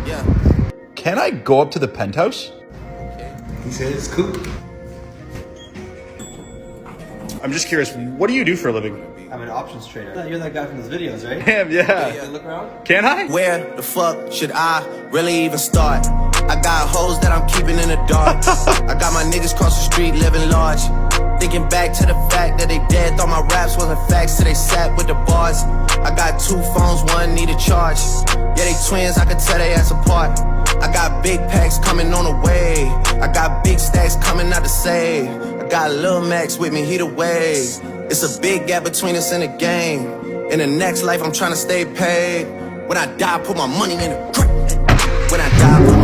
Yeah. Can I go up to the penthouse? He said it's cool. I'm just curious, what do you do for a living? I'm an options trader. You're that guy from those videos, right? Damn, yeah. Can you look around? Can I? Where the fuck should I really even start? I got hoes that I'm keeping in the dark. I got my niggas cross the street living large. Thinking back to the fact that they dead, thought my raps wasn't facts, so they sat with the bars. I got 2 phones, one need a charge. Yeah, they twins, I could tell they ass apart. I got big packs coming on the way. I got big stacks coming out to save. I got Lil Max with me, he the wave. It's a big gap between us in the game. In the next life, I'm trying to stay paid. When I die, put my money in the grave. When I die,